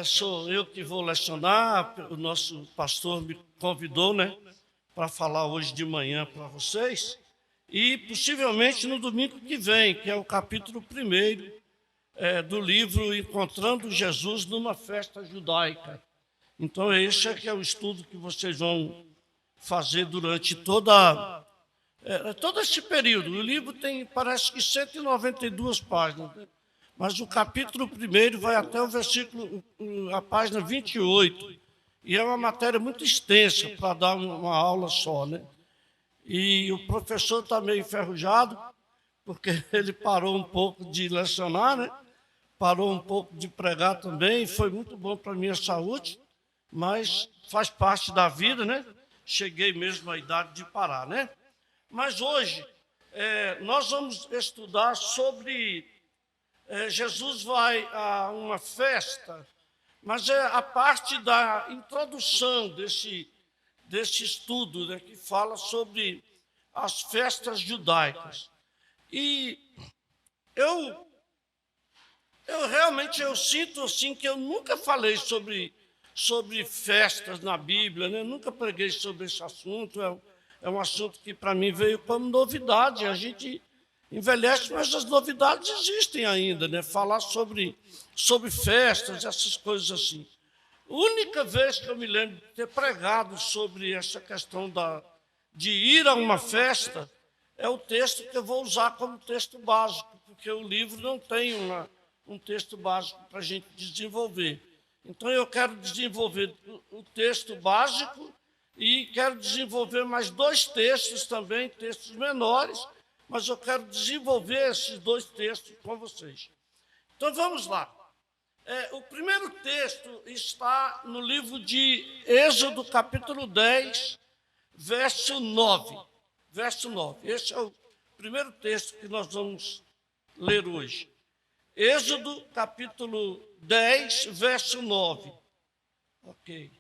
Sou eu que vou lecionar, o nosso pastor me convidou, para falar hoje de manhã para vocês, e possivelmente no domingo que vem, que é o capítulo 1 do livro Encontrando Jesus numa Festa Judaica. Então, esse é que é o estudo que vocês vão fazer durante todo esse período. O livro tem, parece que 192 páginas, mas o capítulo 1 vai até o versículo, a página 28, e é uma matéria muito extensa para dar uma aula só, E o professor está meio enferrujado, porque ele parou um pouco de lecionar, parou um pouco de pregar também, foi muito bom para a minha saúde, mas faz parte da vida, Cheguei mesmo à idade de parar, Mas hoje nós vamos estudar sobre Jesus vai a uma festa, mas é a parte da introdução desse estudo, que fala sobre as festas judaicas. E eu realmente sinto assim que eu nunca falei sobre festas na Bíblia, Nunca preguei sobre esse assunto. É um assunto que para mim veio como novidade. A gente envelhece, mas as novidades existem ainda, Falar sobre festas, essas coisas assim. A única vez que eu me lembro de ter pregado sobre essa questão de ir a uma festa é o texto que eu vou usar como texto básico, porque o livro não tem um texto básico para a gente desenvolver. Então, eu quero desenvolver o texto básico e quero desenvolver mais 2 textos também, textos menores, mas eu quero desenvolver esses 2 textos com vocês. Então, vamos lá. O primeiro texto está no livro de Êxodo, capítulo 10, verso 9. Verso 9. Esse é o primeiro texto que nós vamos ler hoje. Êxodo, capítulo 10, verso 9. Ok.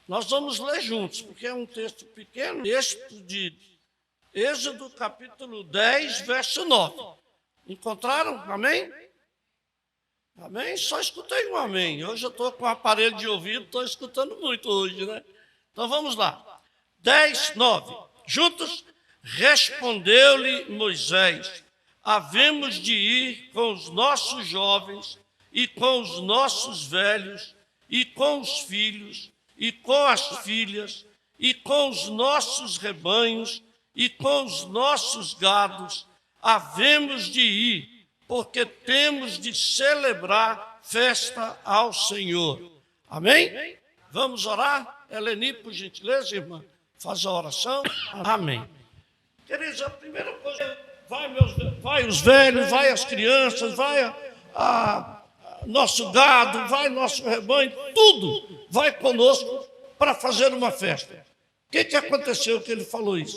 Nós vamos ler juntos, porque é um texto pequeno. Texto de Êxodo, capítulo 10, verso 9. Encontraram? Amém? Amém? Só escutei um amém. Hoje eu estou com um aparelho de ouvido, estou escutando muito hoje, Então vamos lá. 10, 9. Juntos, respondeu-lhe Moisés: havemos de ir com os nossos jovens e com os nossos velhos e com os filhos e com as filhas e com os nossos rebanhos e com os nossos gados. Havemos de ir, porque temos de celebrar festa ao Senhor. Amém? Vamos orar? Eleni, por gentileza, irmã, faz a oração. Amém. Queridos, a primeira coisa, vai os velhos, vai as crianças, vai nosso gado, vai nosso rebanho, tudo vai conosco para fazer uma festa. O que aconteceu que ele falou isso?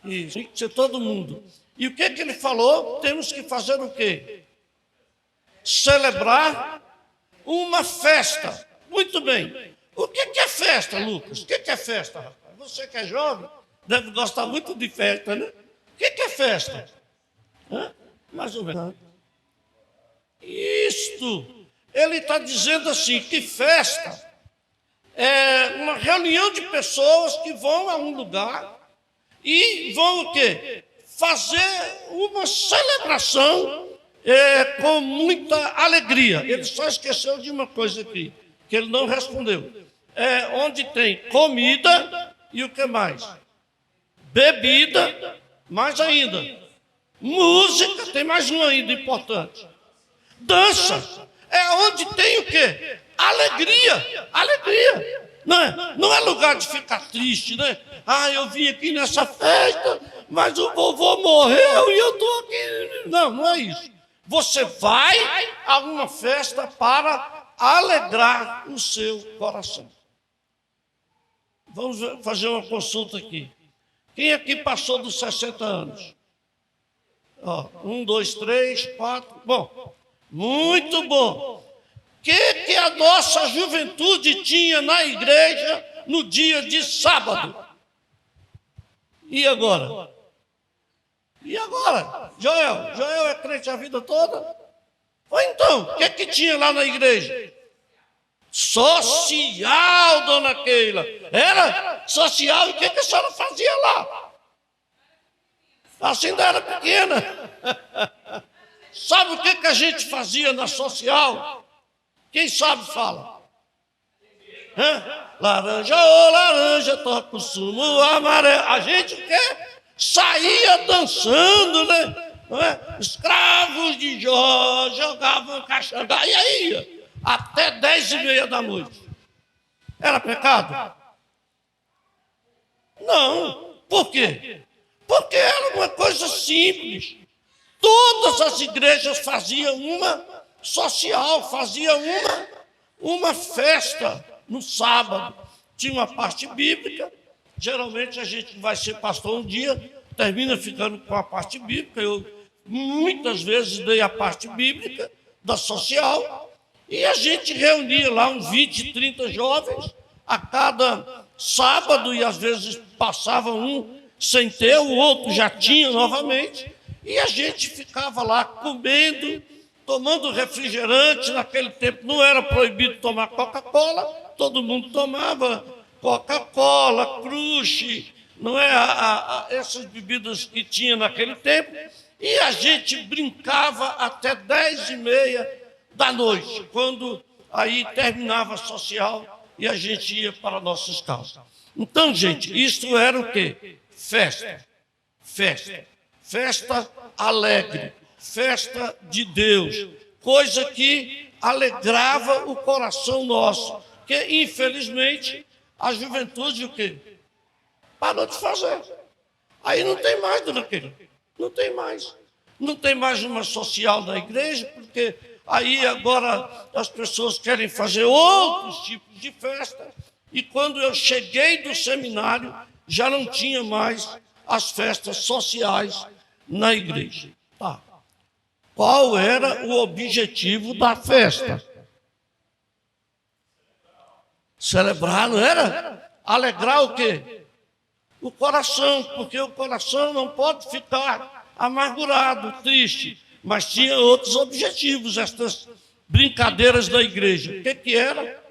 Isso, tem que ser todo mundo. E o que ele falou? Temos que fazer o quê? Celebrar uma festa. Muito bem. O que é festa, Lucas? O que é festa, rapaz? Você que é jovem, deve gostar muito de festa, O que é festa? Mais ou menos. Isto. Ele está dizendo assim, que festa é uma reunião de pessoas que vão a um lugar e vão o quê? Fazer uma celebração com muita alegria. Ele só esqueceu de uma coisa aqui, que ele não respondeu. Onde tem comida e o que mais? Bebida, mais ainda. Música, tem mais um ainda importante. Dança, é onde tem o quê? Alegria, alegria. Não é lugar de ficar triste, eu vim aqui nessa festa, mas o vovô morreu e eu estou aqui. Não é isso. Você vai a uma festa para alegrar o seu coração. Vamos fazer uma consulta aqui. Quem aqui passou dos 60 anos? 1, 2, 3, 4. Bom, muito bom. O que a nossa juventude tinha na igreja no dia de sábado? E agora? Joel é crente a vida toda? Ou então, o que é que tinha lá na igreja? Social, dona Keila. Era social, e o que a senhora fazia lá? Assim ainda era pequena. Sabe o que a gente fazia na social? Quem sabe fala. Laranja, ô laranja, toca o sumo amarelo. A gente o quê? Saía dançando, né? Escravos de Jó jogavam caxangá e aí ia até 10h30 da noite. Era pecado? Não. Por quê? Porque era uma coisa simples. Todas as igrejas faziam uma social, faziam uma festa no sábado. Tinha uma parte bíblica. Geralmente a gente vai ser pastor um dia, termina ficando com a parte bíblica. Eu muitas vezes dei a parte bíblica da social e a gente reunia lá uns 20, 30 jovens a cada sábado e às vezes passava um sem ter, o outro já tinha novamente e a gente ficava lá comendo, tomando refrigerante. Naquele tempo não era proibido tomar Coca-Cola, todo mundo tomava Coca-Cola, Crush, não é essas bebidas que tinha naquele tempo. E a gente brincava até 10h30 da noite, quando aí terminava a social e a gente ia para nossas casas. Então, gente, isso era o quê? Festa. Festa. Festa alegre. Festa de Deus. Coisa que alegrava o coração nosso. Que, infelizmente, a juventude o quê? Parou de fazer. Aí não tem mais, dona Keila. Não tem mais. Não tem mais uma social da igreja, porque aí agora as pessoas querem fazer outros tipos de festa. E quando eu cheguei do seminário, já não tinha mais as festas sociais na igreja. Tá. Qual era o objetivo da festa? Celebrar, não era? Alegrar o quê? O coração, porque o coração não pode ficar amargurado, triste. Mas tinha outros objetivos, estas brincadeiras da igreja. O que era?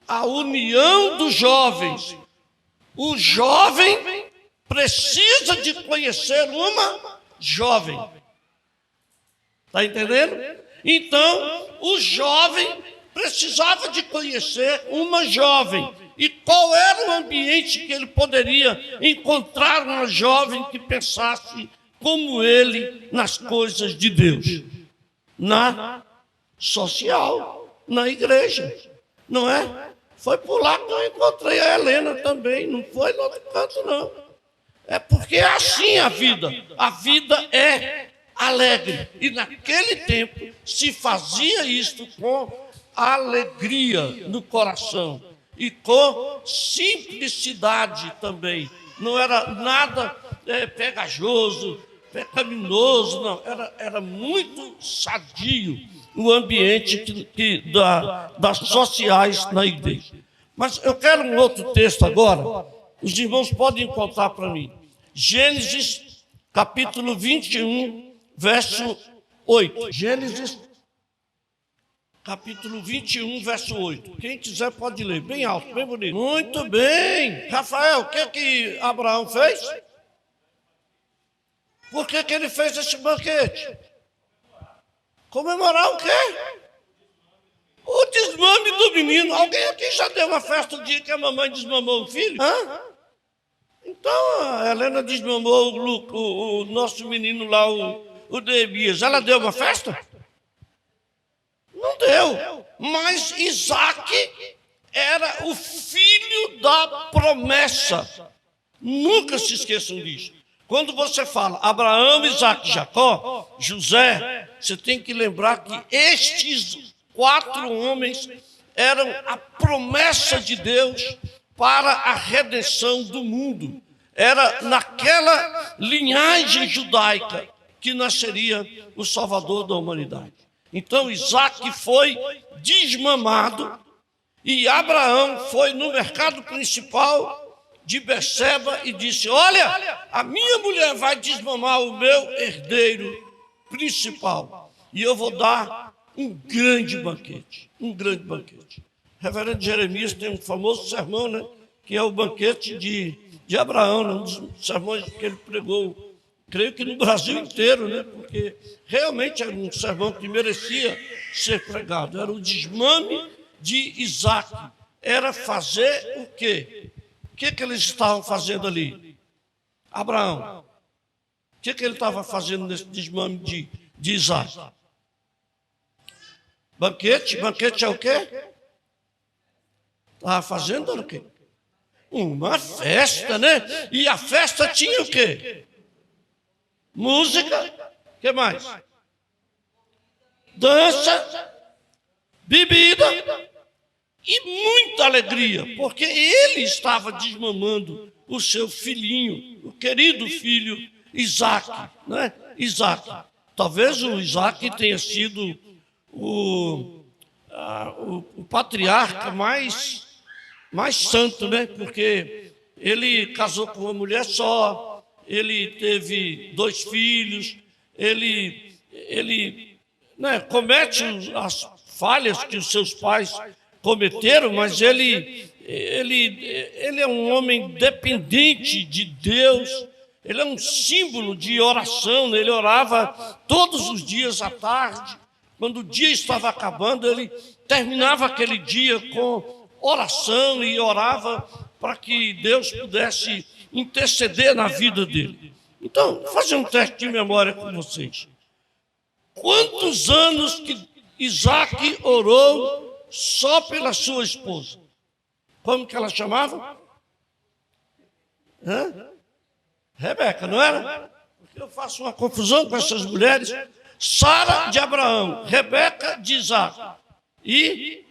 A união dos jovens. O jovem precisa de conhecer uma jovem. Está entendendo? Então, o jovem precisava de conhecer uma jovem. E qual era o ambiente que ele poderia encontrar uma jovem que pensasse como ele nas coisas de Deus? Na social, na igreja, não é? Foi por lá que eu encontrei a Helena também, não foi no outro canto, não. É porque é assim a vida é alegre. E naquele tempo se fazia isto com alegria no coração e com simplicidade também. Não era nada pegajoso, pecaminoso, não. Era muito sadio o ambiente das sociais na igreja. Mas eu quero um outro texto agora. Os irmãos podem contar para mim. Gênesis, capítulo 21, verso 8. Gênesis, capítulo 21, verso 8. Quem quiser pode ler, bem alto, bem bonito. Muito bem. Rafael, o que Abraão fez? Por que ele fez esse banquete? Comemorar o quê? O desmame do menino. Alguém aqui já deu uma festa o dia que a mamãe desmamou o filho? Hã? Então, a Helena desmamou o nosso menino lá, o Debias. Ela deu uma festa? Não deu. Mas Isaac era o filho da promessa. Nunca se esqueçam disso. Quando você fala Abraão, Isaac e Jacó, José, você tem que lembrar que estes 4 homens eram a promessa de Deus para a redenção do mundo. Era naquela linhagem judaica que nasceria o Salvador da humanidade. Então Isaac foi desmamado e Abraão foi no mercado principal de Beceba e disse: olha, a minha mulher vai desmamar o meu herdeiro principal. E eu vou dar um grande banquete, um grande banquete. O reverendo Jeremias tem um famoso sermão, né, que é o banquete de Abraão, né, um dos sermões que ele pregou, creio que no Brasil inteiro, né, porque realmente era um sermão que merecia ser pregado. Era o desmame de Isaac. Era fazer o quê? O que eles estavam fazendo ali? Abraão. O que ele estava fazendo nesse desmame de Isaac? Banquete? Banquete é o quê? Estava fazendo o quê? Uma festa, né? E a festa tinha o quê? Música. O que mais? Dança, bebida e muita alegria, porque ele estava desmamando o seu filhinho, o querido filho Isaac, né? Isaac. Talvez o Isaac tenha sido o patriarca mais santo, né? Porque ele casou com uma mulher só, ele teve 2 filhos, ele né, comete as falhas que os seus pais cometeram, mas ele é um homem dependente de Deus. Ele é um símbolo de oração, né? Ele orava todos os dias à tarde. Quando o dia estava acabando, ele terminava aquele dia com oração e orava para que Deus pudesse interceder na vida dele. Então, vou fazer um teste de memória com vocês. Quantos anos que Isaac orou só pela sua esposa? Como que ela chamava? Rebeca, não era? Porque eu faço uma confusão com essas mulheres. Sara de Abraão, Rebeca de Isaac e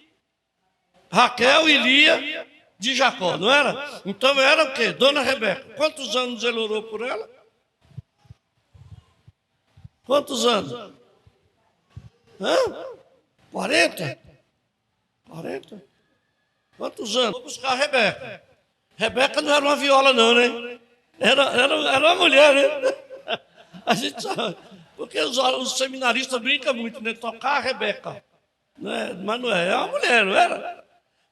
Raquel e Lia de Jacó, não era? Então era o quê? Dona Rebeca. Quantos anos ele orou por ela? Quantos anos? 40? 40? Quantos anos? Vou buscar a Rebeca. Rebeca não era uma viola não, né? Era uma mulher, né? A gente sabe. Porque os seminaristas brincam muito, né? Tocar a Rebeca. Né? Mas não é uma mulher, não era?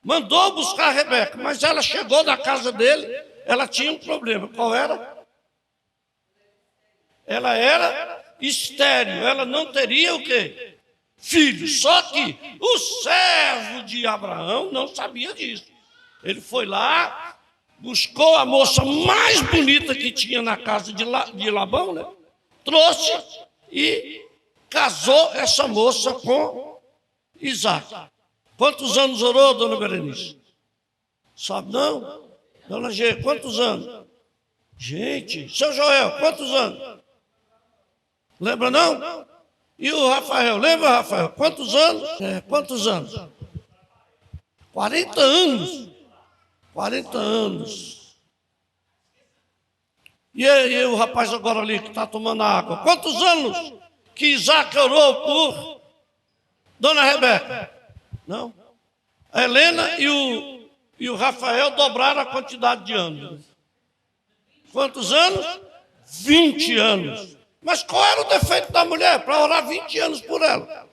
Mandou buscar a Rebeca, mas ela chegou na casa dele, ela tinha um problema. Qual era? Ela era estéril, ela não teria o quê? Filho. Só que o servo de Abraão não sabia disso. Ele foi lá, buscou a moça mais bonita que tinha na casa de Labão, né? Trouxe e casou essa moça com Isaac. Quantos anos orou, dona Berenice? Sabe não? Dona G, quantos anos? Gente, seu Joel, quantos anos? Lembra não? E o Rafael, lembra, Rafael? Quantos anos? Quantos anos? 40 anos. 40 anos. E aí, o rapaz agora ali que está tomando água? Quantos anos que Isaac orou por Dona Rebeca? Não. A Helena e o Rafael dobraram a quantidade de anos. Quantos anos? 20 anos. Mas qual era o defeito da mulher para orar 20 anos por ela?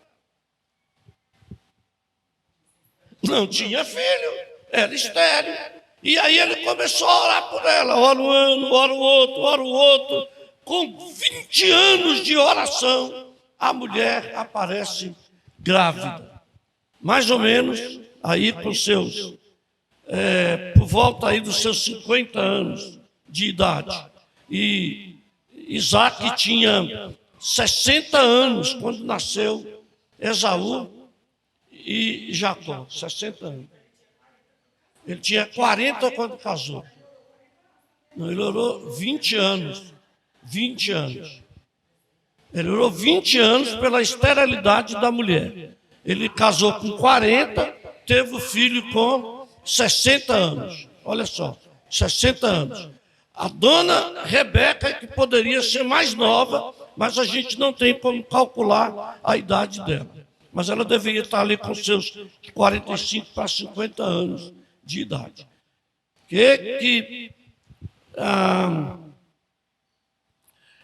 Não tinha filho, era estéril. E aí ele começou a orar por ela. Ora um ano, ora o outro, ora o outro. Com 20 anos de oração, a mulher aparece grávida. Mais ou menos aí com seus, por volta aí dos seus 50 anos de idade. E Isaac tinha 60 anos quando nasceu Esaú e Jacó, 60 anos. Ele tinha 40 quando casou. Não, ele orou 20 anos. 20 anos. Ele orou 20 anos pela esterilidade da mulher. Ele casou com 40, teve o filho com 60 anos. Olha só, 60 anos. A dona Rebeca, que poderia ser mais nova, mas a gente não tem como calcular a idade dela. Mas ela deveria estar ali com seus 45 para 50 anos de idade.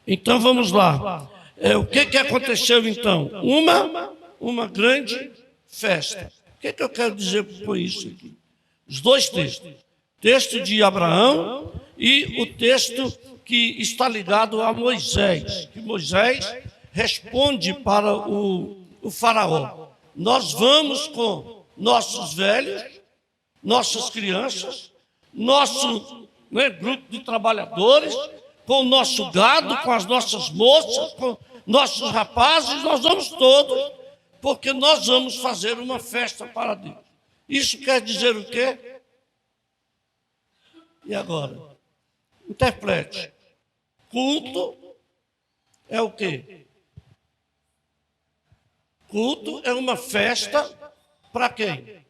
Então vamos lá. O que aconteceu então? Uma grande festa. O que eu quero dizer com isso aqui? Os dois textos. Texto de Abraão e o texto que está ligado a Moisés. Que Moisés responde para o faraó. Nós vamos com nossos velhos, nossas crianças, nosso grupo de trabalhadores, com o nosso gado, com as nossas moças, com nossos rapazes, nós vamos todos, porque nós vamos fazer uma festa para Deus. Isso quer dizer o quê? E agora? Interprete. Culto é o quê? Culto é uma festa para quem?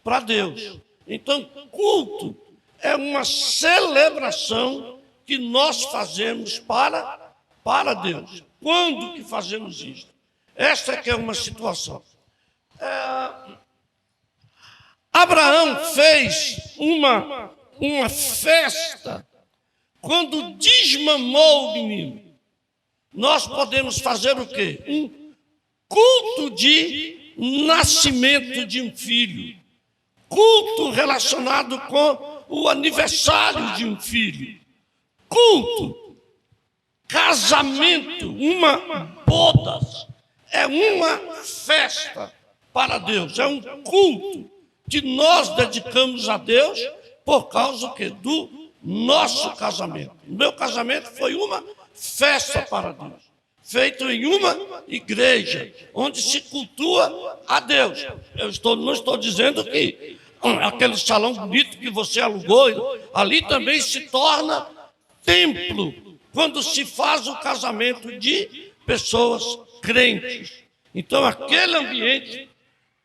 Para Deus. Então, culto é uma celebração que nós fazemos para Deus. Quando que fazemos isso? Esta que é uma situação. Abraão fez uma festa quando desmamou o menino. Nós podemos fazer o quê? Um culto de nascimento de um filho. Culto relacionado com o aniversário de um filho. Culto, casamento, bodas. É uma festa para Deus. É um culto que nós dedicamos a Deus por causa do quê? Do nosso casamento. O meu casamento foi uma festa para Deus, feito em uma igreja, onde se cultua a Deus. Não estou dizendo que aquele salão bonito que você alugou, ali também se torna templo, quando se faz o casamento de pessoas crentes. Então, aquele ambiente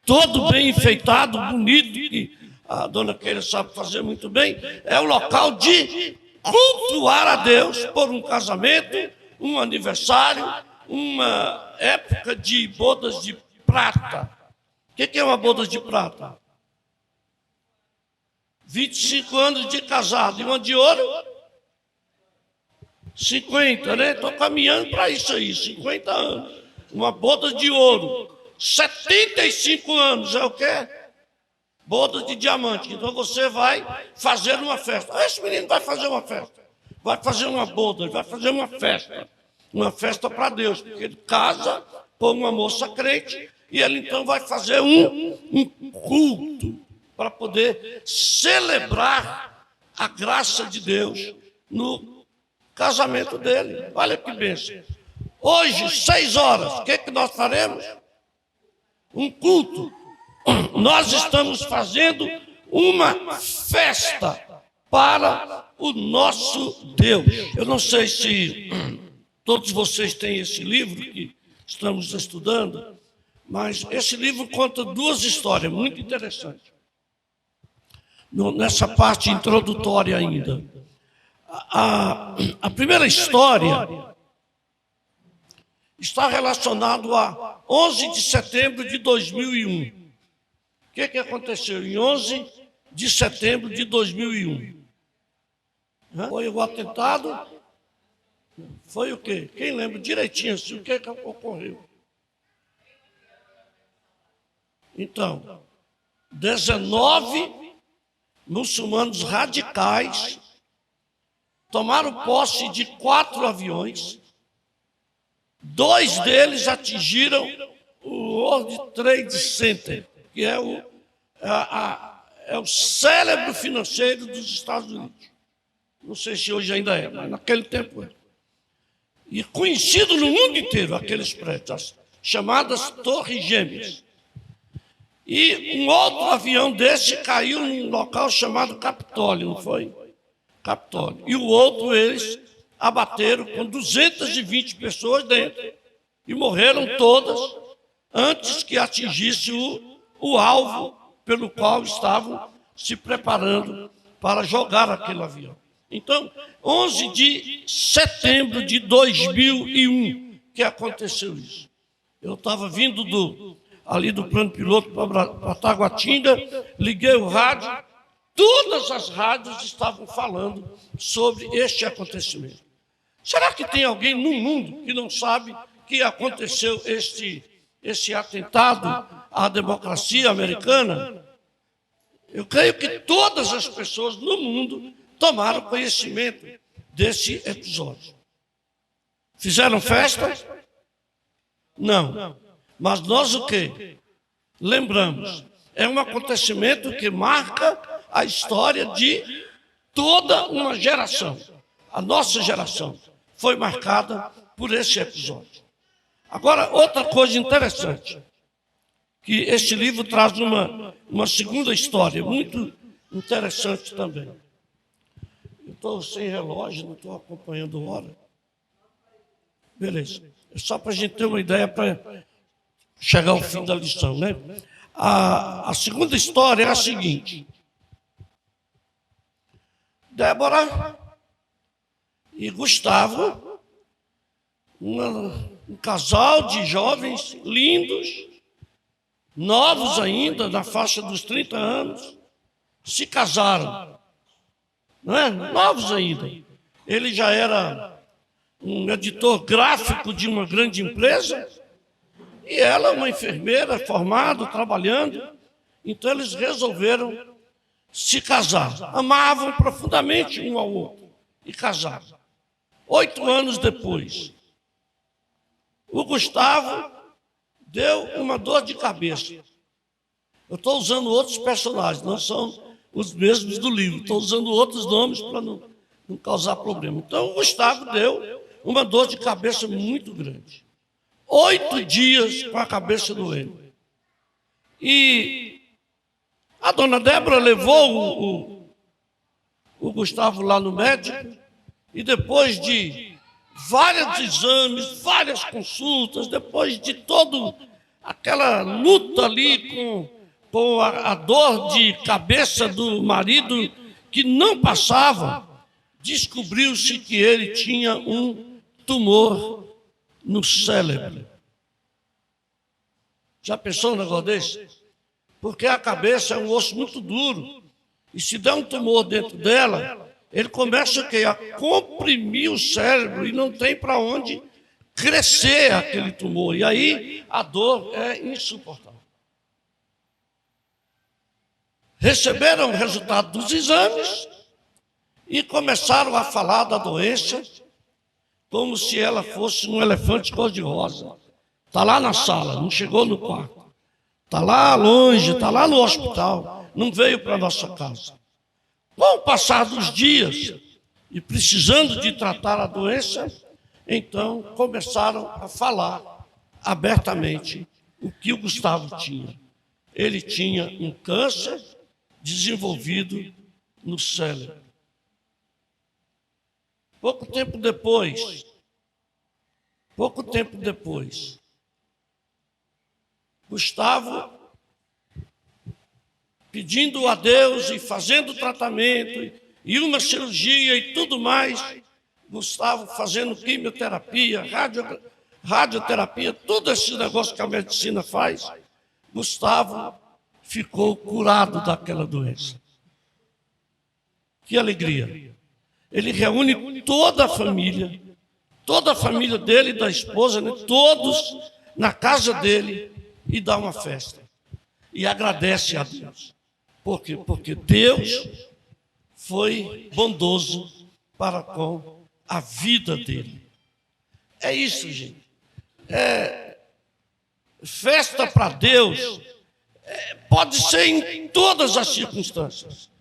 todo bem enfeitado, bonito, que a dona Keila sabe fazer muito bem, é o local de cultuar a Deus por um casamento, um aniversário, uma época de bodas de prata. O que é uma boda de prata? 25 anos de casado e uma de ouro? 50, né? Estou caminhando para isso aí, 50 anos. Uma boda de ouro. 75 anos é o quê? Boda de diamante. Então você vai fazer uma festa. Esse menino vai fazer uma festa. Vai fazer uma boda, vai fazer uma festa. Uma festa para Deus. Porque ele casa com uma moça crente e ele então vai fazer um culto para poder celebrar a graça de Deus no casamento dele. Olha que bênção. Hoje, 6 horas, o que nós faremos? Um culto. Nós estamos fazendo uma festa para o nosso Deus. Eu não sei se todos vocês têm esse livro que estamos estudando, mas esse livro conta 2 histórias muito interessantes. Nessa parte introdutória ainda. A primeira história está relacionado a 11 de setembro de 2001. O que aconteceu em 11 de setembro de 2001? Foi o atentado? Foi o quê? Quem lembra direitinho assim, o que ocorreu? Então, 19 muçulmanos radicais tomaram posse de 4 aviões. 2 deles atingiram o World Trade Center, que é o cérebro financeiro dos Estados Unidos. Não sei se hoje ainda é, mas naquele tempo era. E conhecido no mundo inteiro, aqueles prédios, as chamadas Torres Gêmeas. E um outro avião desse caiu num local chamado Capitólio, não foi? Capitólio. E o outro, eles abateram com 220 pessoas dentro. E morreram todas antes que atingisse o alvo pelo qual estavam se preparando para jogar aquele avião. Então, 11 de setembro de 2001 que aconteceu isso. Eu estava vindo ali do plano piloto para Taguatinga, liguei o rádio, todas as rádios estavam falando sobre este acontecimento. Será que tem alguém no mundo que não sabe que aconteceu esse atentado à democracia americana? Eu creio que todas as pessoas no mundo tomaram conhecimento desse episódio. Fizeram festa? Não. Mas nós o quê? Lembramos. É um acontecimento que marca a história de toda uma geração. A nossa geração foi marcada por esse episódio. Agora, outra coisa interessante, que este livro traz uma segunda história, muito interessante também. Eu estou sem relógio, não estou acompanhando a hora. Beleza. É só para a gente ter uma ideia para chegar ao fim da lição, né? A segunda história é a seguinte. Débora e Gustavo, um casal de jovens lindos, novos ainda, na faixa dos 30 anos, se casaram. Não é? Novos ainda. Ele já era um editor gráfico de uma grande empresa e ela, uma enfermeira formada, trabalhando. Então eles resolveram se casar. Amavam profundamente um ao outro e casaram. 8 anos depois, o Gustavo deu uma dor de cabeça. Eu estou usando outros personagens, não são os mesmos do livro. Estou usando outros nomes para não causar problema. Então, o Gustavo deu uma dor de cabeça muito grande. 8 dias com a cabeça doendo. E a dona Débora levou o Gustavo lá no médico e depois de vários exames, várias consultas, depois de toda aquela luta ali com a dor de cabeça do marido que não passava, descobriu-se que ele tinha um tumor no cérebro. Já pensou um negócio desse? Porque a cabeça é um osso muito duro. E se der um tumor dentro dela, ele começa a comprimir o cérebro e não tem para onde crescer aquele tumor. E aí a dor é insuportável. Receberam o resultado dos exames e começaram a falar da doença como se ela fosse um elefante cor-de-rosa. Está lá na sala, não chegou no quarto. Está lá longe, está lá no hospital, não veio para a nossa casa. Com o passar dos dias e precisando de tratar a doença, então começaram a falar abertamente o que o Gustavo tinha. Ele tinha um câncer desenvolvido no cérebro. Pouco tempo depois, Gustavo, pedindo a Deus e fazendo tratamento, e uma cirurgia e tudo mais, Gustavo fazendo quimioterapia, radioterapia, todo esse negócio que a medicina faz, Gustavo ficou curado daquela doença. Que alegria! Ele reúne toda a família dele e da esposa, né? Todos na casa dele e dá uma festa. E agradece a Deus. Por quê? Porque Deus foi bondoso para com a vida dele. É isso, gente. Festa para Deus pode ser em todas as circunstâncias.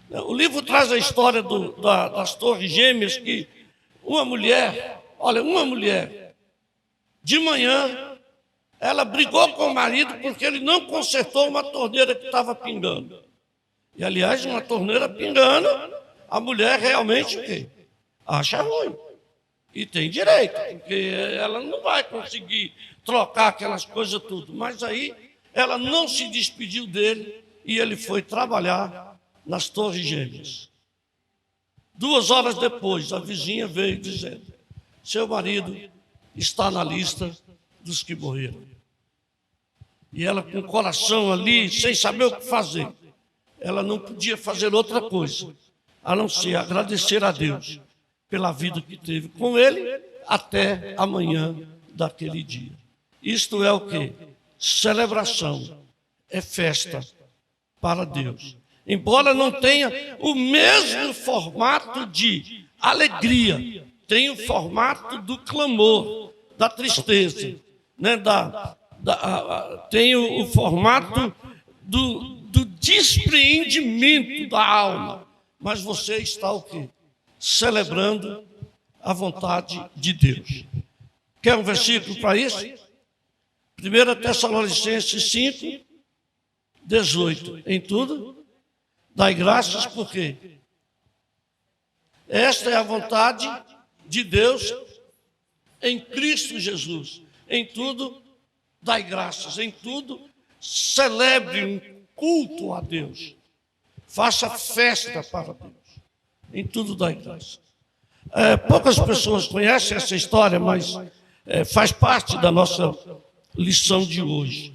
O livro traz a história das Torres Gêmeas, que uma mulher, de manhã, ela brigou com o marido porque ele não consertou uma torneira que estava pingando. E, aliás, uma torneira pingando, a mulher realmente o quê? Acha ruim. E tem direito, porque ela não vai conseguir trocar aquelas coisas tudo. Mas aí ela não se despediu dele e ele foi trabalhar nas Torres Gêmeas. 2 horas depois, a vizinha veio dizendo: seu marido está na lista dos que morreram. E ela, com o coração ali, sem saber o que fazer, ela não podia fazer outra coisa, a não ser agradecer a Deus pela vida que teve com ele até amanhã daquele dia. Isto é o quê? Celebração, é festa para Deus. Embora não tenha o mesmo formato de alegria, tem o formato do clamor, da tristeza, né? Tem o formato do despreendimento da alma. Mas você está o quê? Celebrando a vontade de Deus. Quer um versículo para isso? 1 Tessalonicenses 5, 18. Em tudo, dai graças, por quê? Esta é a vontade de Deus em Cristo Jesus. Em tudo, dai graças. Em tudo, celebre um culto a Deus. Faça festa para Deus. Em tudo, dai graças. Poucas pessoas conhecem essa história, mas faz parte da nossa lição de hoje.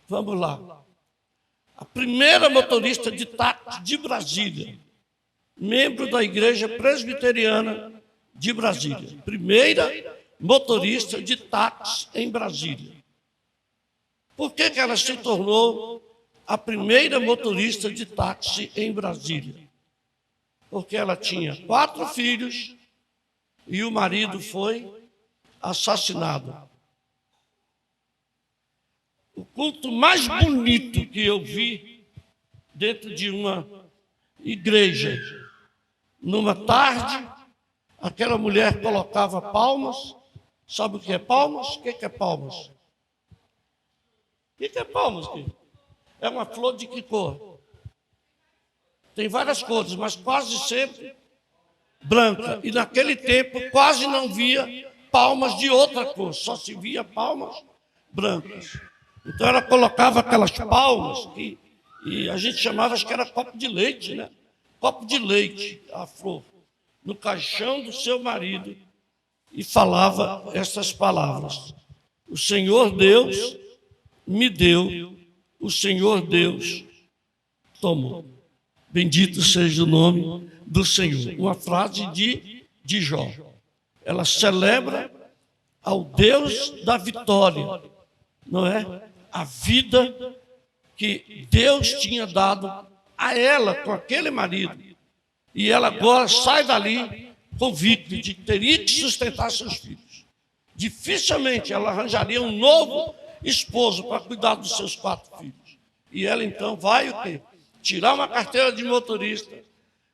Vamos lá. A primeira motorista de táxi de Brasília, membro da Igreja Presbiteriana de Brasília. Primeira motorista de táxi em Brasília. Por que ela se tornou a primeira motorista de táxi em Brasília? Porque ela tinha 4 filhos e o marido foi assassinado. O culto mais bonito que eu vi dentro de uma igreja, numa tarde, aquela mulher colocava palmas. Sabe o que é palmas? O que é palmas? O que é palmas, querido? É uma flor de que cor? Tem várias cores, mas quase sempre branca. E naquele tempo quase não via palmas de outra cor, só se via palmas brancas. Então ela colocava aquelas palmas e a gente chamava, acho que era copo de leite, né? Copo de leite, a flor, no caixão do seu marido, e falava essas palavras: o Senhor Deus me deu, o Senhor Deus tomou. Bendito seja o nome do Senhor. Uma frase de Jó. Ela celebra ao Deus da vitória, não é? A vida que Deus tinha dado a ela com aquele marido. E ela agora sai dali convicta de que teria que sustentar seus filhos. Dificilmente ela arranjaria um novo esposo para cuidar dos seus 4 filhos. E ela então vai o quê? Tirar uma carteira de motorista,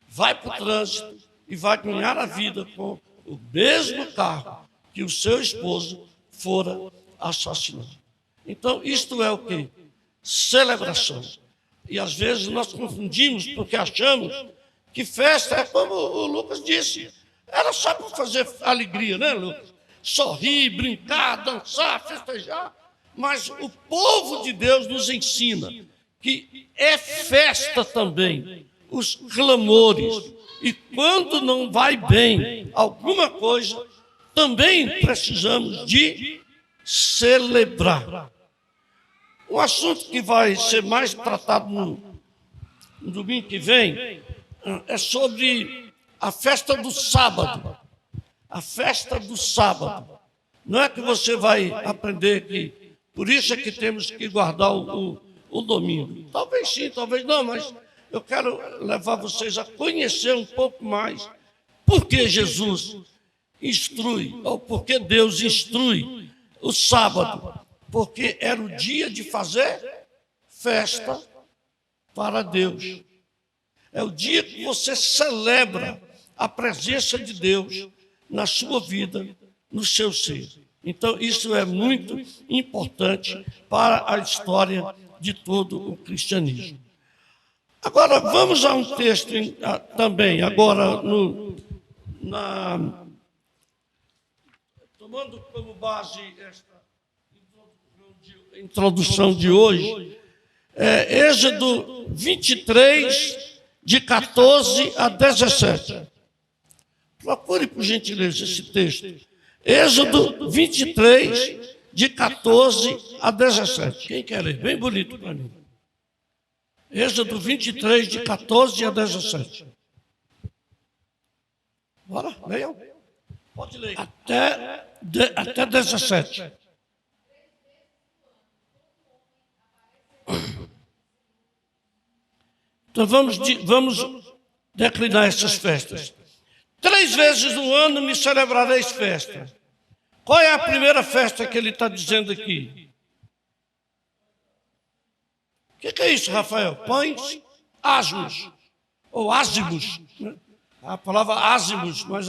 vai para o trânsito e vai ganhar a vida com o mesmo carro que o seu esposo fora assassinado. Então, isto é o quê? Celebração. E às vezes nós confundimos porque achamos que festa é como o Lucas disse. Era só para fazer alegria, né, Lucas? Sorrir, brincar, dançar, festejar. Mas o povo de Deus nos ensina que é festa também os clamores. E quando não vai bem alguma coisa, também precisamos de celebrar. Um assunto que vai ser mais tratado no domingo que vem é sobre a festa do sábado. A festa do sábado. Não é que você vai aprender que por isso é que temos que guardar o domingo. Talvez sim, talvez não, mas eu quero levar vocês a conhecer um pouco mais por que Jesus instrui, ou por que Deus instrui o sábado. Porque era o dia de fazer festa para Deus. É o dia que você celebra a presença de Deus na sua vida, no seu ser. Então, isso é muito importante para a história de todo o cristianismo. Agora, vamos a um texto também, agora, tomando como base esta introdução de hoje, Êxodo 23, de 14 a 17. Procure, por gentileza, esse texto. Êxodo 23, de 14 a 17. Quem quer ler? Bem bonito para mim. Êxodo 23, de 14 a 17. Bora, leiam. Pode ler. Até 17. Então vamos declinar essas festas. 3 vezes no ano me celebrareis festa. Qual é a primeira festa que ele está dizendo aqui? O que é isso, Rafael? Pães asmos, ou ázimos. Né? A palavra ázimos, mas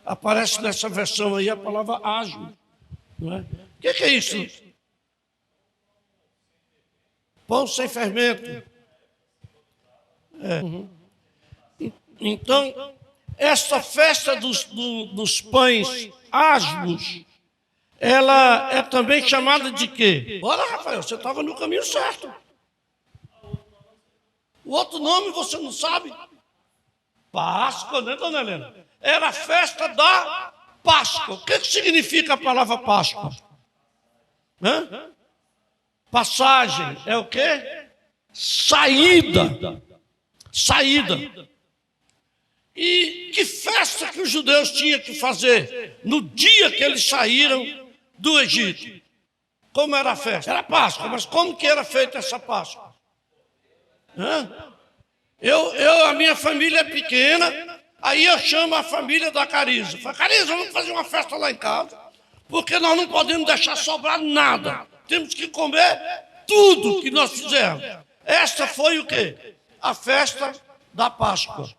aparece nessa versão aí a palavra asmo. Não é? O que é isso? Pão sem fermento. Então, essa festa dos pães asmos, ela é também chamada de quê? Olha, Rafael, você estava no caminho certo. O outro nome você não sabe? Páscoa, né, dona Helena? Era a festa da Páscoa. O que significa a palavra Páscoa? Hã? Passagem. É o quê? Saída. Saída. E que festa que os judeus tinham que fazer no dia que eles saíram do Egito? Como era a festa? Era Páscoa, mas como que era feita essa Páscoa? A minha família é pequena, aí eu chamo a família da Cariza. Falo, Cariza, vamos fazer uma festa lá em casa, porque nós não podemos deixar sobrar nada. Temos que comer tudo que nós fizemos. Esta foi o quê? A festa da Páscoa.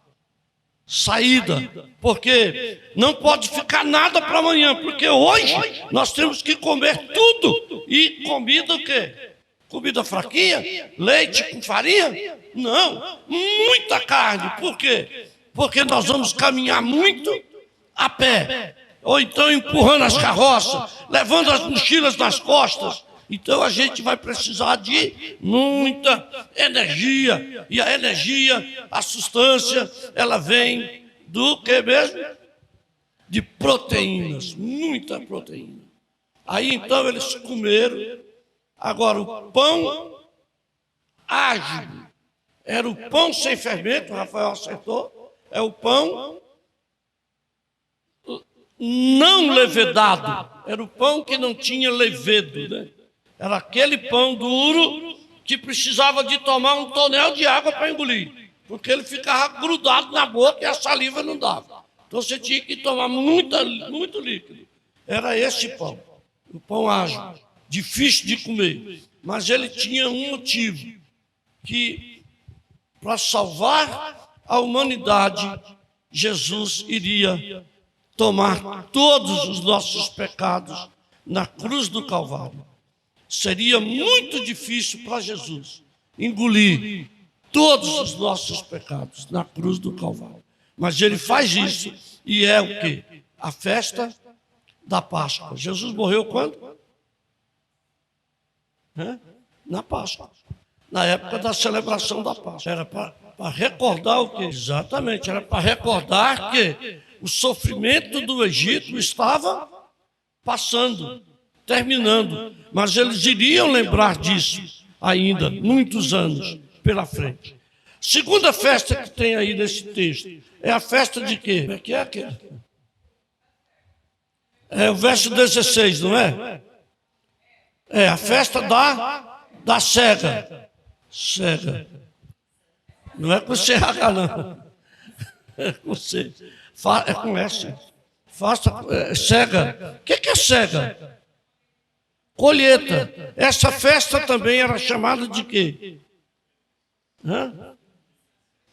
Saída, porque não pode ficar nada para amanhã, porque hoje nós temos que comer tudo. E comida o quê? Comida fraquinha? Leite com farinha? Não, muita carne. Por quê? Porque nós vamos caminhar muito a pé, ou então empurrando as carroças, levando as mochilas nas costas. Então a gente vai precisar de muita energia. E a energia, a substância, ela vem do que mesmo? De proteínas, muita proteína. Aí então eles comeram. Agora o pão ágil era o pão sem fermento, o Rafael acertou. É o pão não levedado. Era o pão que não tinha levedo, né? Era aquele pão duro que precisava de tomar 1 tonel de água para engolir, porque ele ficava grudado na boca e a saliva não dava. Então você tinha que tomar muito líquido. Era esse pão, o pão ágil, difícil de comer. Mas ele tinha um motivo, que para salvar a humanidade, Jesus iria tomar todos os nossos pecados na cruz do Calvário. Seria muito difícil para Jesus engolir todos os nossos pecados na cruz do Calvário. Mas ele faz isso e é o quê? A festa da Páscoa. Jesus morreu quando? Na Páscoa. Na época da celebração da Páscoa. Era para recordar o quê? Exatamente, era para recordar que o sofrimento do Egito estava passando, terminando, mas eles iriam lembrar disso ainda, muitos anos pela frente. Segunda festa que tem aí nesse texto é a festa de quê? Como é que é aquele? É o verso 16, não é? É a festa da cega. Cega. Não é com CH, não. É com C. É com S. Cega. O que é cega? Colheita. Essa festa também era chamada de quê?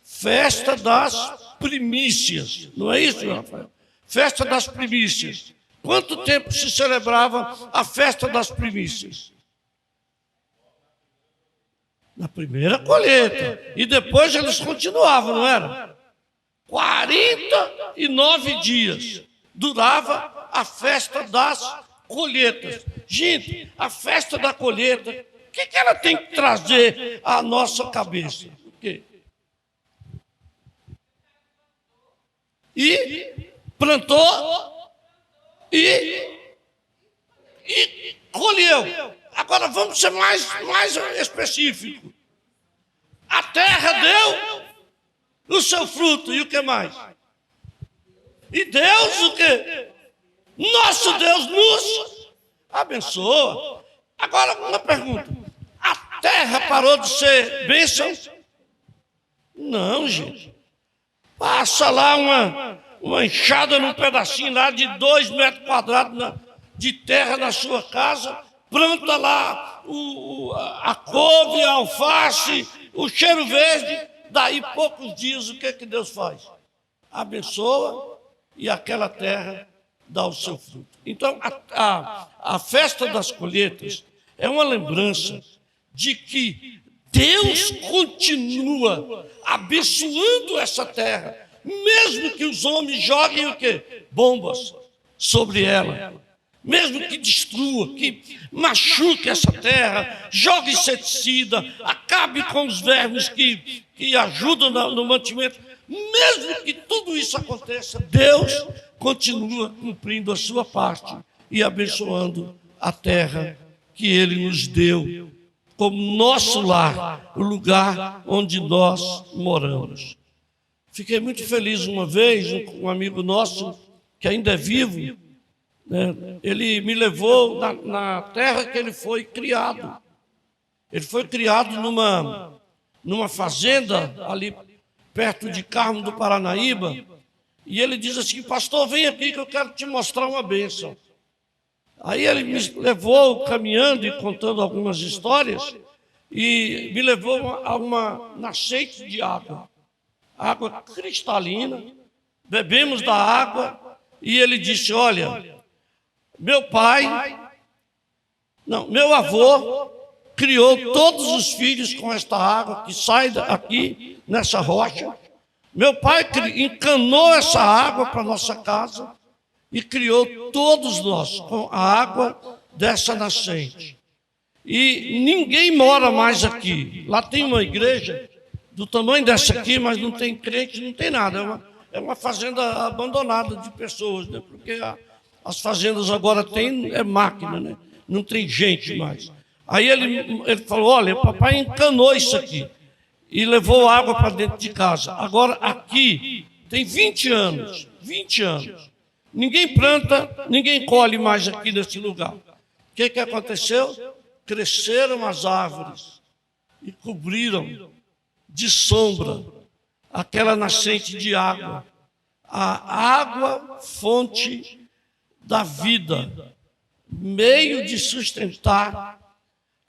Festa das primícias. Não é isso, Rafael? Festa das primícias. Quanto tempo se celebrava a festa das primícias? Na primeira colheita. E depois eles continuavam, não era? 49 dias durava a festa das colheitas. Gente, a festa da colheita, o que ela tem que trazer à nossa cabeça? O quê? E plantou e colheu. Agora vamos ser mais específico. A terra deu o seu fruto e o que mais? E Deus o quê? Nosso Deus nos abençoa. Agora, uma pergunta. A terra parou de ser bênção? Não, gente. Passa lá uma enxada num pedacinho lá de 2 metros quadrados de terra na sua casa, planta lá a couve, a alface, o cheiro verde, daí poucos dias o que Deus faz? Abençoa e aquela terra dá o seu fruto. Então, a festa das colheitas é uma lembrança de que Deus continua abençoando essa terra, mesmo que os homens joguem o quê? Bombas sobre ela, mesmo que destrua, que machuque essa terra, jogue inseticida, acabe com os vermes que ajudam no mantimento, mesmo que tudo isso aconteça, Deus continua cumprindo a sua parte e abençoando a terra que Ele nos deu como nosso lar, o lugar onde nós moramos. Fiquei muito feliz uma vez, um amigo nosso, que ainda é vivo, né, ele me levou na terra que ele foi criado. Ele foi criado numa fazenda ali perto de Carmo do Paranaíba, e ele diz assim: pastor, vem aqui que eu quero te mostrar uma bênção. Aí ele me levou caminhando e contando algumas histórias, e me levou a uma nascente de água cristalina, bebemos da água, e ele disse: olha, meu avô criou todos os filhos com esta água que sai aqui nessa rocha. Meu pai encanou essa água para nossa casa e criou todos nós com a água dessa nascente. E ninguém mora mais aqui. Lá tem uma igreja do tamanho dessa aqui, mas não tem crente, não tem nada. É uma fazenda abandonada de pessoas, né? Porque as fazendas agora tem máquina, né? Não tem gente mais. Aí ele falou: olha, papai encanou isso aqui e levou água para dentro de casa. Agora aqui tem 20 anos. Ninguém planta, ninguém colhe mais aqui nesse lugar. O que aconteceu? Cresceram as árvores e cobriram de sombra aquela nascente de água. A água, fonte da vida, meio de sustentar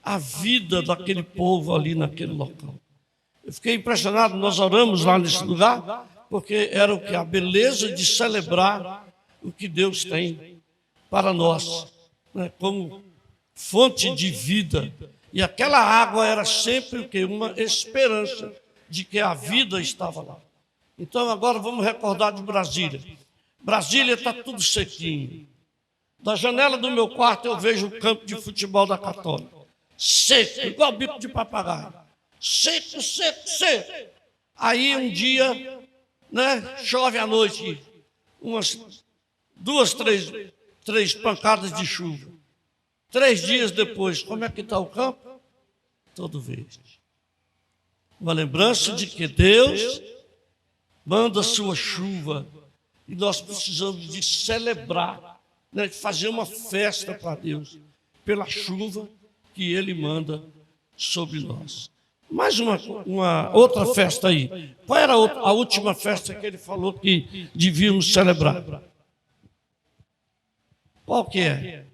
a vida daquele povo ali naquele local. Eu fiquei impressionado, nós oramos lá nesse lugar, porque era o que? A beleza de celebrar o que Deus tem para nós, né? Como fonte de vida. E aquela água era sempre o quê? Uma esperança de que a vida estava lá. Então agora vamos recordar de Brasília. Brasília está tudo sequinho. Da janela do meu quarto eu vejo o campo de futebol da Católica. Seco, igual bico de papagaio. Seco. Aí um dia, né, chove à noite, umas 2, 3 pancadas de chuva. 3 dias depois, como é que está o campo? Todo verde. Uma lembrança de que Deus manda a sua chuva e nós precisamos de celebrar, né, de fazer uma festa para Deus pela chuva que Ele manda sobre nós. Mais uma outra festa aí. Qual era a última festa que ele falou que devíamos celebrar? Qual que é?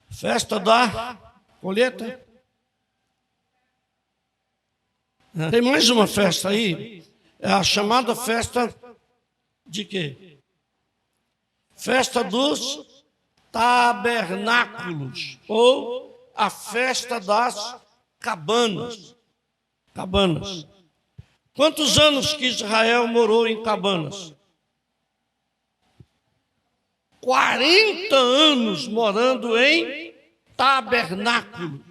Festa da colheita? Tem mais uma festa aí, é a chamada festa de quê? Festa dos tabernáculos, ou a festa das cabanas. Cabanas. Quantos anos que Israel morou em cabanas? 40 anos morando em tabernáculo.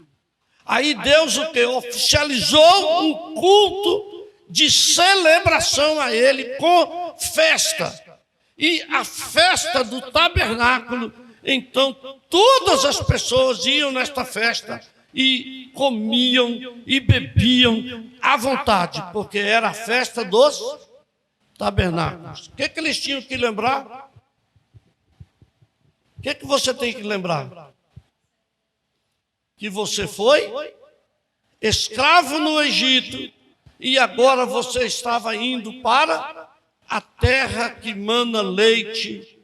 Aí Deus o que? Oficializou um culto de celebração a Ele com festa. E a festa do tabernáculo, então todas as pessoas iam nesta festa e comiam e bebiam à vontade, porque era a festa dos tabernáculos. O que eles tinham que lembrar? O que você tem que lembrar? Que você foi escravo no Egito e agora você estava indo para a terra que mana leite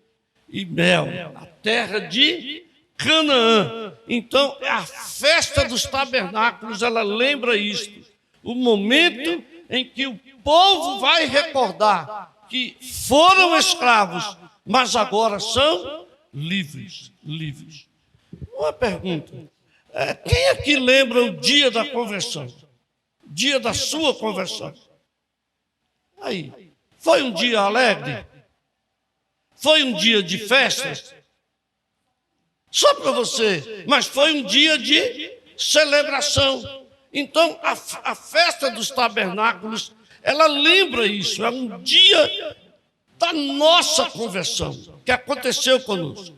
e mel, a terra de Canaã. Então, a festa dos tabernáculos, ela lembra isto. O momento em que o povo vai recordar que foram escravos, mas agora são livres. Uma pergunta. Quem aqui lembra o dia da conversão? Dia da sua conversão? Aí, foi um dia alegre? Foi um dia de festas? Só para você, mas foi um dia de celebração. Então, a festa dos tabernáculos, ela lembra isso, é um dia da nossa conversão, que aconteceu conosco.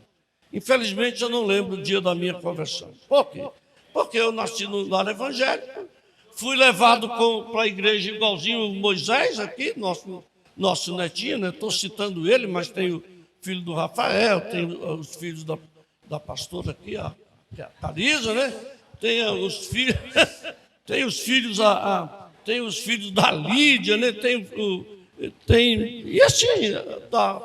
Infelizmente, eu não lembro o dia da minha conversão. Por quê? Porque eu nasci no lar evangélico, fui levado para a igreja igualzinho o Moisés aqui, nosso netinho, né? Estou citando ele, mas tem o filho do Rafael, tem os filhos da pastora aqui, a Carisa, né? Tem os filhos, tem os filhos, tem os filhos da Lídia, né? E assim,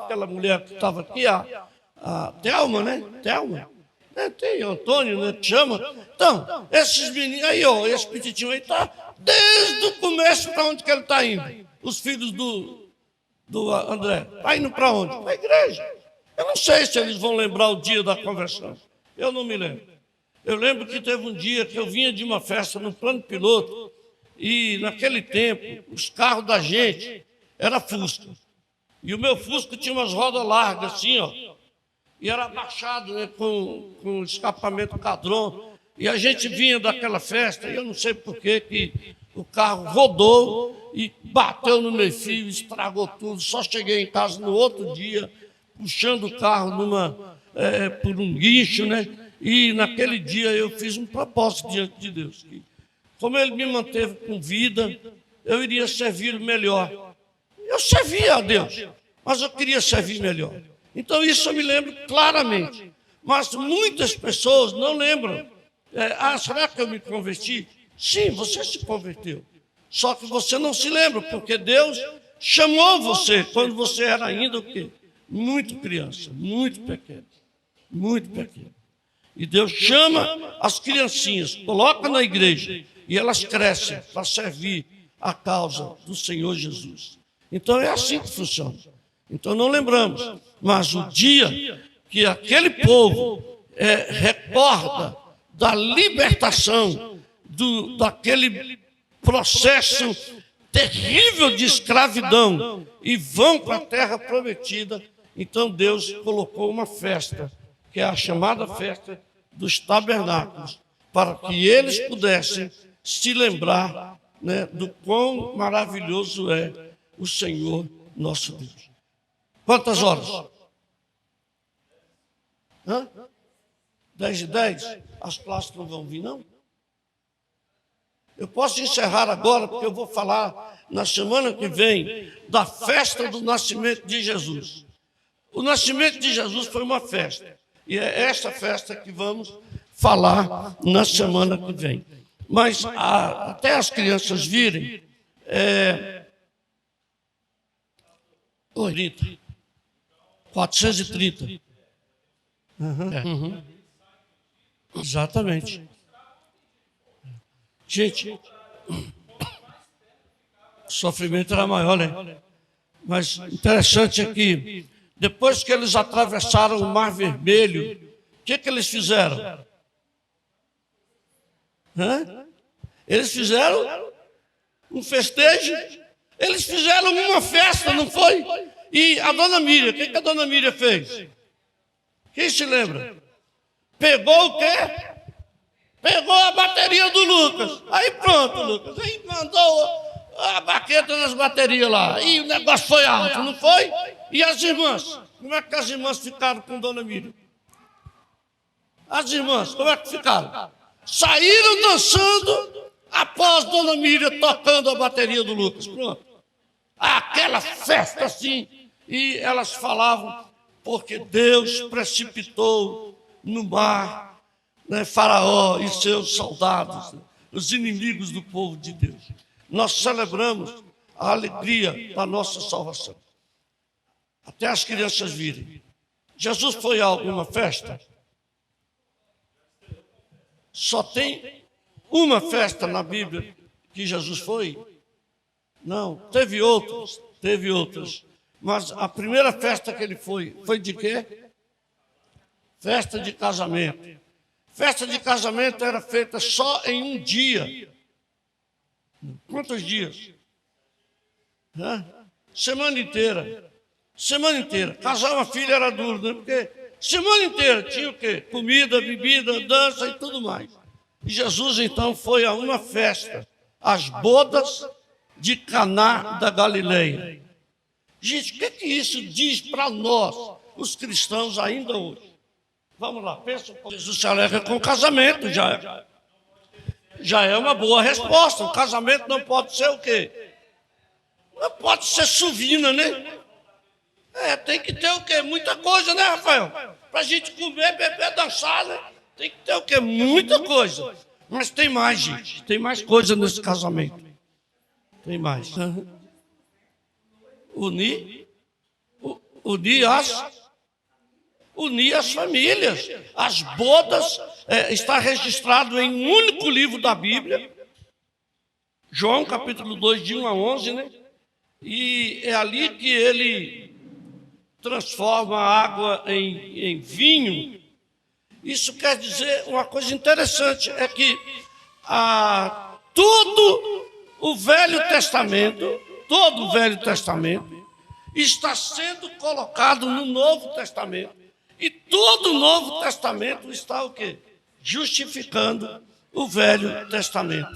aquela mulher que estava aqui, a Thelma, né? Thelma. Tem o Antônio, né? Que chama. Então, esses meninos aí, ó, esse petitinho aí está desde o começo para onde que ele está indo. Os filhos do André. Está indo para onde? Para a igreja. Eu não sei se eles vão lembrar o dia da conversão. Eu não me lembro. Eu lembro que teve um dia que eu vinha de uma festa no plano piloto e, naquele tempo, os carros da gente eram Fusca. E o meu Fusca tinha umas rodas largas, assim, ó. E era abaixado, né, com escapamento Cadron. E a gente vinha daquela festa, e eu não sei por que o carro rodou e bateu no meu filho, estragou tudo. Só cheguei em casa no outro dia, puxando o carro por um guincho, né? E naquele dia eu fiz um propósito diante de Deus. Como Ele me manteve com vida, eu iria servir melhor. Eu servia a Deus, mas eu queria servir melhor. Então isso eu me lembro claramente. Mas muitas pessoas não lembram. Será que eu me converti? Sim, você se converteu. Só que você não se lembra, porque Deus chamou você quando você era ainda o quê? Muito criança, muito pequeno. Muito pequeno. E Deus chama as criancinhas, coloca na igreja, e elas crescem para servir a causa do Senhor Jesus. Então é assim que funciona. Então não lembramos, mas o dia que aquele povo recorda da libertação, daquele processo terrível de escravidão, e vão para a terra prometida, então Deus colocou uma festa, que é a chamada festa dos tabernáculos, para que eles pudessem se lembrar, né, do quão maravilhoso é o Senhor nosso Deus. Quantas horas? 10h10? As classes não vão vir, não? Eu posso encerrar agora, porque eu vou falar na semana que vem da festa do nascimento de Jesus. O nascimento de Jesus foi uma festa. E é essa festa que vamos falar na semana que vem. Mas até as crianças virem, 430. Uhum. Exatamente. Gente, o sofrimento era maior, né? Mas interessante é que, depois que eles atravessaram o Mar Vermelho, o que eles fizeram? Eles fizeram um festejo, eles fizeram uma festa, não foi? E a dona Miriam, o que a dona Miriam fez? Quem se lembra? Pegou o quê? Pegou a bateria do Lucas. Aí pronto, Lucas. Aí mandou a baqueta nas baterias lá. E o negócio foi alto, não foi? E as irmãs? Como é que as irmãs ficaram com dona Miriam? As irmãs, como é que ficaram? Saíram dançando após dona Miriam tocando a bateria do Lucas. Pronto. aquela festa assim. E elas falavam, porque Deus precipitou no mar, né, Faraó e seus soldados, né, os inimigos do povo de Deus. Nós celebramos a alegria da nossa salvação. Até as crianças virem. Jesus foi a alguma festa? Só tem uma festa na Bíblia que Jesus foi? Não, teve outras. Mas a primeira festa que ele foi de quê? Festa de casamento. Festa de casamento era feita só em um dia. Quantos dias? Semana inteira. Semana inteira. Casar uma filha era duro, né? Porque semana inteira tinha o quê? Comida, bebida, dança e tudo mais. E Jesus, então, foi a uma festa, as bodas de Caná da Galileia. Gente, o que isso diz para nós, os cristãos, ainda hoje? Vamos lá, pensa um pouco. Jesus se alegra com o casamento, já é uma boa resposta. O casamento não pode ser o quê? Não pode ser suvina, né? Tem que ter o quê? Muita coisa, né, Rafael? Para a gente comer, beber, dançar, né? Tem que ter o quê? Muita coisa. Mas tem mais, gente. Tem mais coisa nesse casamento. Tem mais. Unir as famílias. As bodas está registrado em um único livro da Bíblia. João, capítulo 2, de 1 a 11, né? E é ali que ele transforma a água em vinho. Isso quer dizer uma coisa interessante, é que todo o Velho Testamento está sendo colocado no Novo Testamento. E todo o Novo Testamento está o quê? Justificando o Velho Testamento.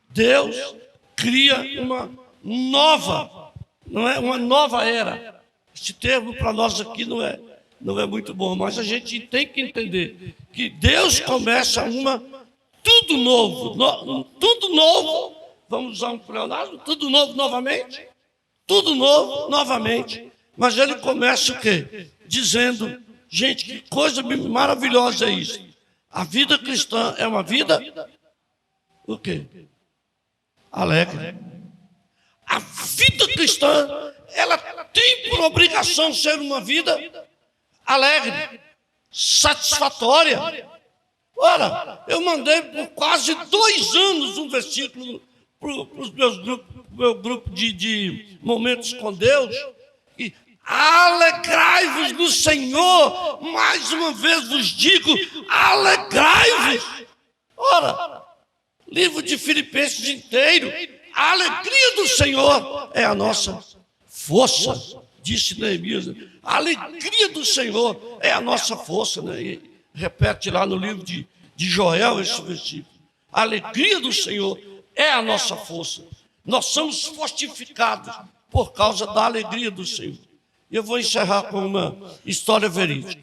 Deus cria uma nova, uma nova era. Esse termo para nós aqui não é muito bom, mas a gente tem que entender que Deus começa tudo novo, vamos usar um pleonasmo, tudo novo novamente, mas ele começa o quê? Dizendo, gente, que coisa maravilhosa é isso. A vida cristã é uma vida, o quê? Alegre. A vida cristã, ela tem por obrigação ser uma vida alegre, satisfatória. Ora, eu mandei por quase 2 anos um versículo para o meu grupo de momentos com Deus. E alegrai-vos no Senhor, mais uma vez vos digo, alegrai-vos. Ora, livro de Filipenses inteiro, a alegria do Senhor é a nossa força, disse Neemias. A alegria do Senhor é a nossa força, né? E repete lá no livro de Joel esse versículo. A alegria do Senhor é a nossa força. Nós somos fortificados por causa da alegria do Senhor. E eu vou encerrar com uma história verídica.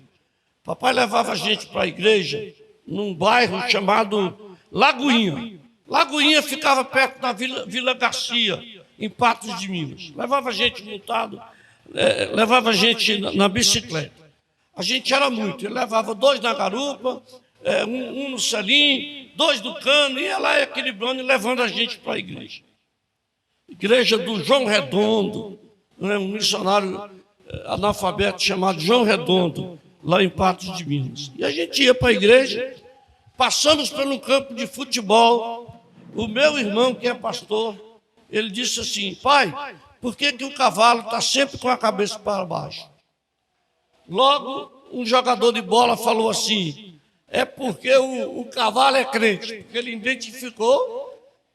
Papai levava a gente para a igreja num bairro chamado Lagoinha. Lagoinha ficava perto da Vila Garcia, em Patos de Minas. Levava a gente montado, levava a gente na bicicleta. A gente era muito. Ele levava 2 na garupa, um no selim, 2 do cano, e ia lá equilibrando e levando a gente para a igreja. Igreja do João Redondo, um missionário analfabeto chamado João Redondo, lá em Patos de Minas. E a gente ia para a igreja, passamos por um campo de futebol. O meu irmão, que é pastor, ele disse assim: pai, por que o cavalo está sempre com a cabeça para baixo? Logo, um jogador de bola falou assim: é porque o cavalo é crente, porque ele identificou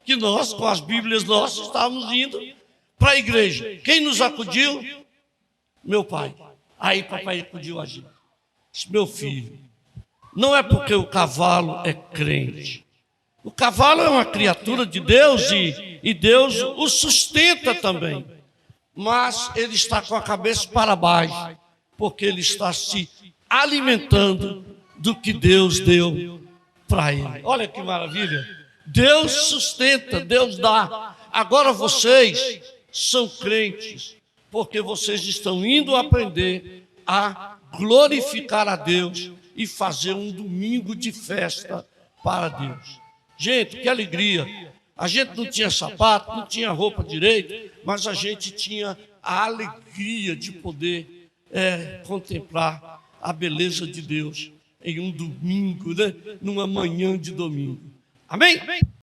que nós, com as Bíblias nossas, estávamos indo para a igreja. Quem nos acudiu? Meu pai. Aí papai acudiu a gente. Disse: meu filho, não é porque o cavalo é crente. O cavalo é uma criatura de Deus e Deus o sustenta também. Mas ele está com a cabeça para baixo, porque ele está se alimentando do que Deus deu para ele. Olha que maravilha. Deus sustenta, Deus dá. Agora vocês são crentes, porque vocês estão indo aprender a glorificar a Deus e fazer um domingo de festa para Deus. Gente, que alegria! A gente não tinha sapato, não tinha roupa direito, mas a gente tinha a alegria de poder contemplar a beleza de Deus em um domingo, né? Numa manhã de domingo. Amém?